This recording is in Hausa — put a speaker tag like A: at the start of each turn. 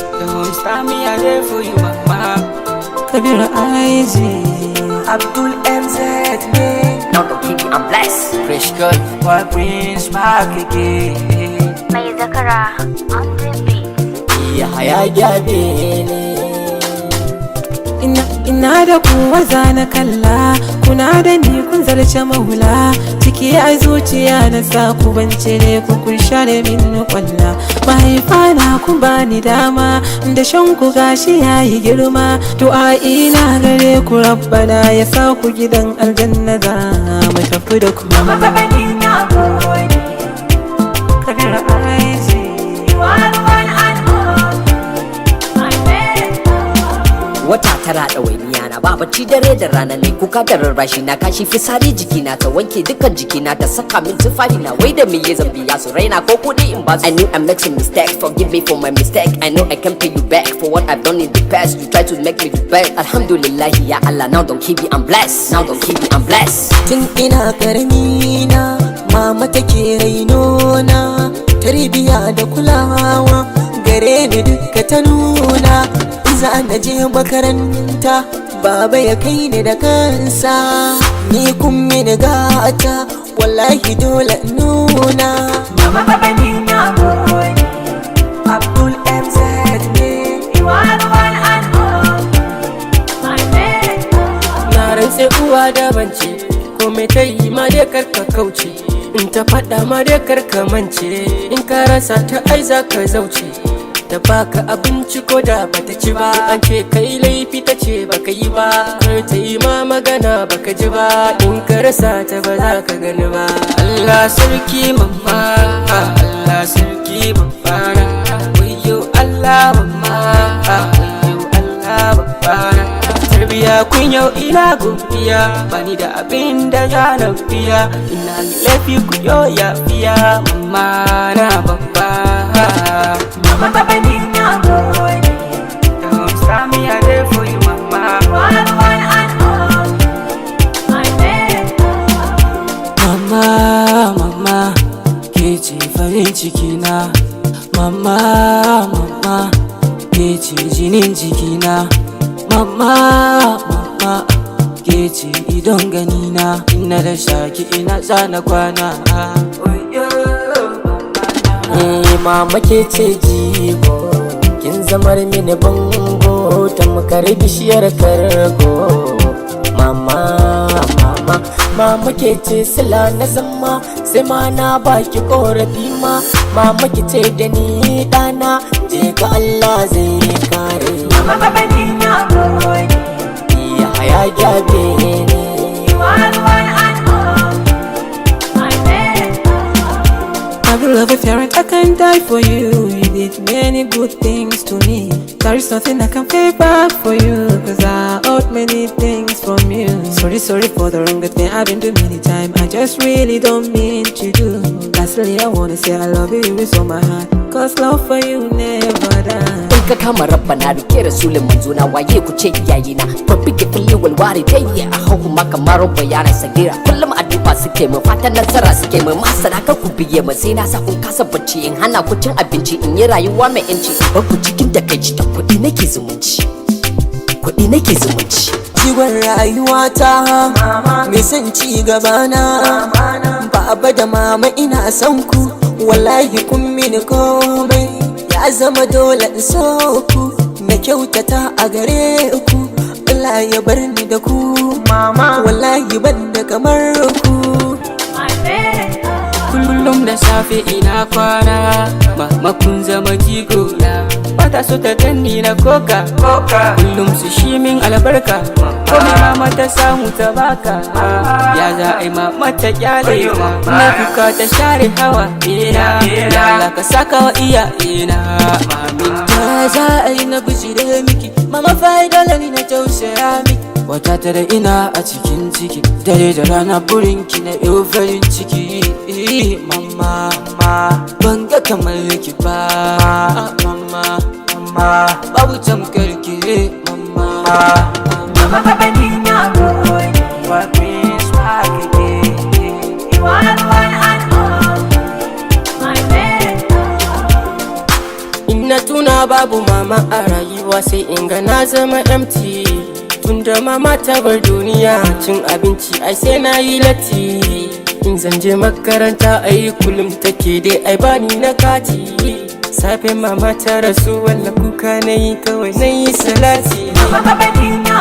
A: Don't stop me, I there for you, mama.
B: Kabira Aizi,
A: Abdul MZ, man.
C: Now don't keep me, I'm blessed.
A: Fresh cut, what brings back again?
D: Mai zakara on the beat.
C: Ya haya gyabe ne.
B: ina da kuwa zana kalla, kuna da ni kun zarce mahula, ciki a zuciya na sa ku bance ne ku kun share min kwalla. Mahaifa na kun bani dama, da shan ku gashi yayi girma, du'a ina gare ku rabbana ya sa ku gidan aljanna za mu tafi da ku. Kabira Aizi,
C: Wata tara ɗawainiya na ba bacci dare da rana ne kuka da rarrashi na kashi fisari jikina ta wanke dukkan jikina ta saka min tufafi na wai da me ya zambi ya su raina ko kudi in ba su. I knew I make some mistakes, forgive me for my mistake. I know I can pay you back for what I've done in the past. You try to make me do bad. Alhamdulillah ya Allah, now don't keep me, I'm blessed. Now don't keep me, I'm blessed.
E: Tun ina karami na mama take raino na, tarbiya da kulawa gare ni duka ta nuna. Za na je makaranta baba ya kai ni da kansa, ni kun mini gata wallahi dole nuna.
A: Mama baba ni na gode, Abdul MZ, man. You are the one and all, my man.
E: Na rantse uwa da bance, komai ta yi ma dai karka kauce, in ta faɗa ma dai karka mance, in ka rasa ta ai za ka zauce. Da baka abinci ko da bata ci ba, an ce kai laifi ta ce baka yi ba, kar ta yi ma magana baka ji ba, in ka rasa ta ba za ka gani ba.
A: Allah sarki mama, Allah sarki babana, wayo Allah mama, wayo Allah babana. Tarbiya kun yau ina godiya, bani da abin da za na biya, ina laifi ku yo ya fiya, mama na babba. Mama baba ni na gode, don't stop me, I there for you, mama. One and all, my man.
E: Mama, mama, ke ce farin cikina. Mama, mama, ke ce jinin jikina. Mama, mama, ke ce idon ganina. Ina da shaki ina tsana kwana. Mama ke ce jigo, kin zamar mini bango, tamkar bishiyar kargo. Mama, mama, mama ke ce sila na zama, sai ma na baki korafi ma. Mama ke ce da ni dana, je ga Allah zai kare.
A: Mama baba ni na gode,
E: Ya haya gyabe ne.
A: you are the one and all, my man.
B: I will love a parent, I can die for you. You did many good things to me. There is nothing I can pay back for you, cause I owed many things from you. Sorry for the wrong thing I've been doing many times. I just really don't mean to do. Lastly, I wanna say I love you with all my heart, cause love for you never die.
C: In ka kama rabbana rike rasulun manzona, waye ku ce iyayena, babbi ke kulli walwari dai a hagu maka maro bayanan sagira. Kullum addu'a suke mu, fatan nasara suke mu, masana kar ku biye mu, sai na sa kun kasa bacci, in hana ku cin abinci, in yi rayuwa mai yanci, ba ku cikin takaici da kuɗi nake zumunci, kuɗi nake zumunci.
E: Jigon rayuwata, mai son ci gabana, baba da mama ina son ku, wallahi kun mini komai, ya zama dole in so ku, na kyautata a gare ku, Allah ya bar ni da ku, wallahi ban da kamar ku.
A: Kullum da safe ina kwana, mama kun zama jigona. Bata so ta ganni na koka, kullum su shi min albarka, komai mama ta samu ta baka. Ya za a yi mama ta kyale ma, na kuka ta share hawa ina, ya Allah ka saka wa iyayena, mamin.
E: Ya za a yi na bijire miki, mama fa'idala ni na tausaya miki. Wata tare ina a cikin ciki, dare da rana burinki na yau farin ciki. Mama, ban ga kamar ki ba. Mama, babu tamkar ki. Mama,
A: Mama baba ni na gode, what brings back again? You are the one and all, my man.
E: na tuna babu mama a rayuwa sai in ga na zama empty. Tunda mama ta bar duniya cin abinci ai sai na yi latti. In zan je makaranta ai kullum take dai ai bani na kati. Safe mama ta rasu walla kuka na yi kawai na yi salati.
B: Mama ka bari na